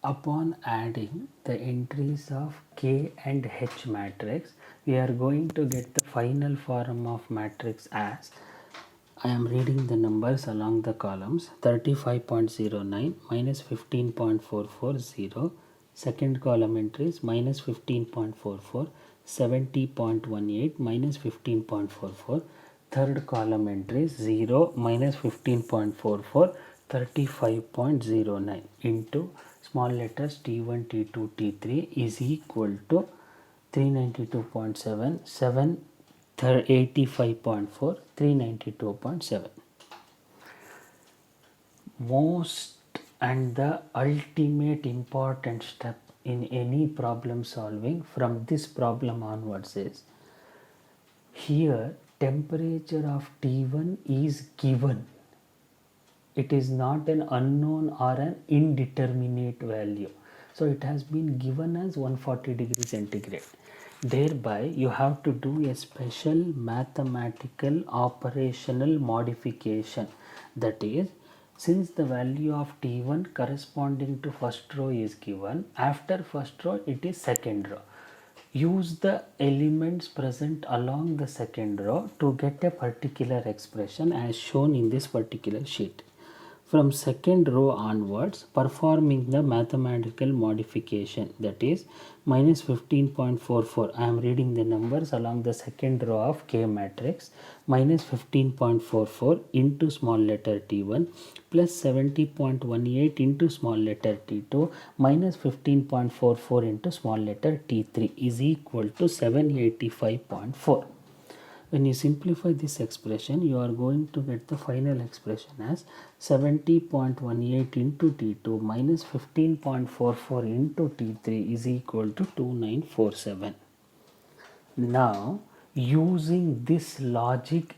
Upon adding the entries of K and H matrix, we are going to get the final form of matrix as, I am reading the numbers along the columns, 35.09 minus 15.440, second column entries minus 15.44, 70.18 minus 15.44, third column entries 0 minus 15.44, 35.09 into small letters T1, T2, T3 is equal to 392.7, 85.4, 392.7. Most and the ultimate important step in any problem solving from this problem onwards is, here temperature of T1 is given. It is not an unknown or an indeterminate value. So it has been given as 140 degrees centigrade. Thereby you have to do a special mathematical operational modification. That is, since the value of T1 corresponding to first row is given, after first row it is second row. Use the elements present along the second row to get a particular expression as shown in this particular sheet. From second row onwards, performing the mathematical modification, that is minus 15.44. I am reading the numbers along the second row of K matrix, minus 15.44 into small letter T1 plus 70.18 into small letter T2 minus 15.44 into small letter T3 is equal to 785.4. When you simplify this expression, you are going to get the final expression as 70.18 into T2 minus 15.44 into T3 is equal to 2947. Now, using this logic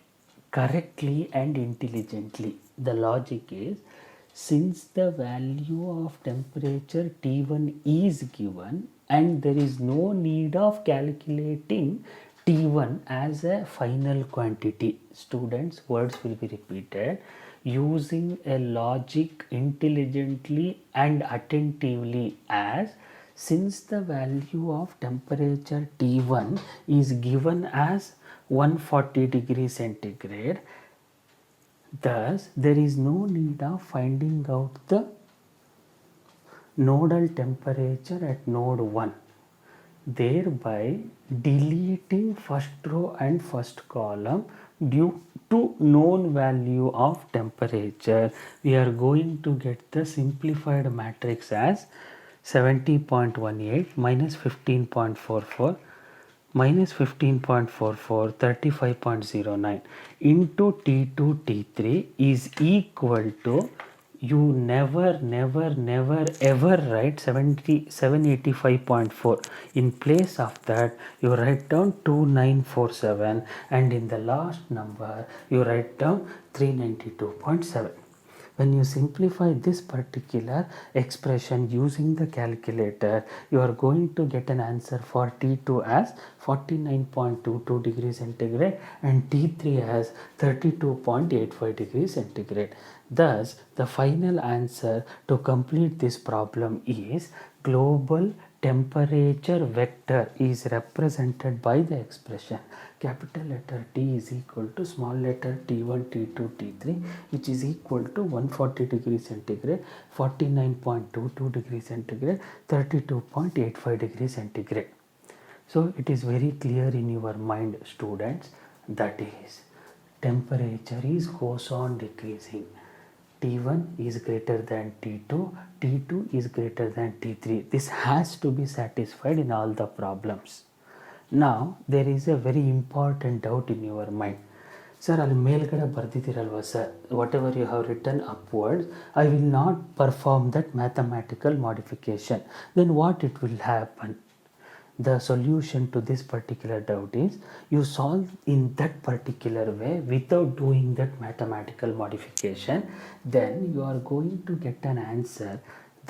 correctly and intelligently, the logic is, since the value of temperature T1 is given and there is no need of calculating T1 as a final quantity, students, words will be repeated, using a logic intelligently and attentively as, since the value of temperature T1 is given as 140 degrees centigrade, thus there is no need of finding out the nodal temperature at node 1, thereby deleting first row and first column due to known value of temperature. We are going to get the simplified matrix as 70.18 minus 15.44 minus 15.44 35.09 into T2 T3 is equal to, you never ever write 785.4. in place of that you write down 2947 and in the last number you write down 392.7. When you simplify this particular expression using the calculator, you are going to get an answer for T2 as 49.22 degrees centigrade and T3 as 32.85 degrees centigrade. Thus, the final answer to complete this problem is, global temperature vector is represented by the expression capital letter T is equal to small letter T1, T2, T3, which is equal to 140 degrees centigrade, 49.22 degrees centigrade, 32.85 degrees centigrade. So it is very clear in your mind, students, that is, temperature goes on decreasing. T1 is greater than T2, T2 is greater than T3. This has to be satisfied in all the problems. Now, there is a very important doubt in your mind. Sir, ಅಲ್ಲಿ ಮೇಲ್ಗಡೆ ಬರ್ದಿದ್ದೀರಲ್ವ sir, whatever you have written upwards, I will not perform that mathematical modification. Then what it will happen? The solution to this particular doubt is, you solve in that particular way without doing that mathematical modification, then you are going to get an answer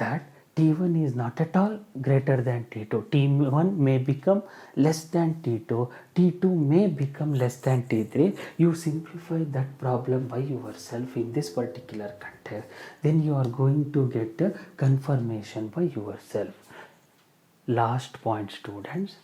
that T1 is not at all greater than T2. T1 may become less than T2. T2 may become less than T3. You simplify that problem by yourself in this particular context. Then you are going to get a confirmation by yourself. Last point, students,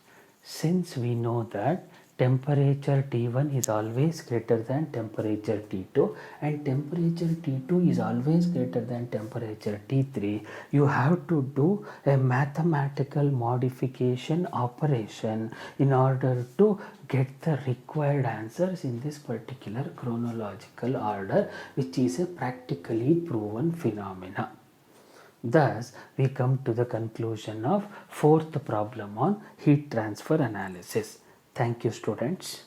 since we know that temperature T1 is always greater than temperature T2 and temperature T2 is always greater than temperature T3, you have to do a mathematical modification operation in order to get the required answers in this particular chronological order, which is a practically proven phenomena. Thus, we come to the conclusion of fourth problem on heat transfer analysis. Thank you, students.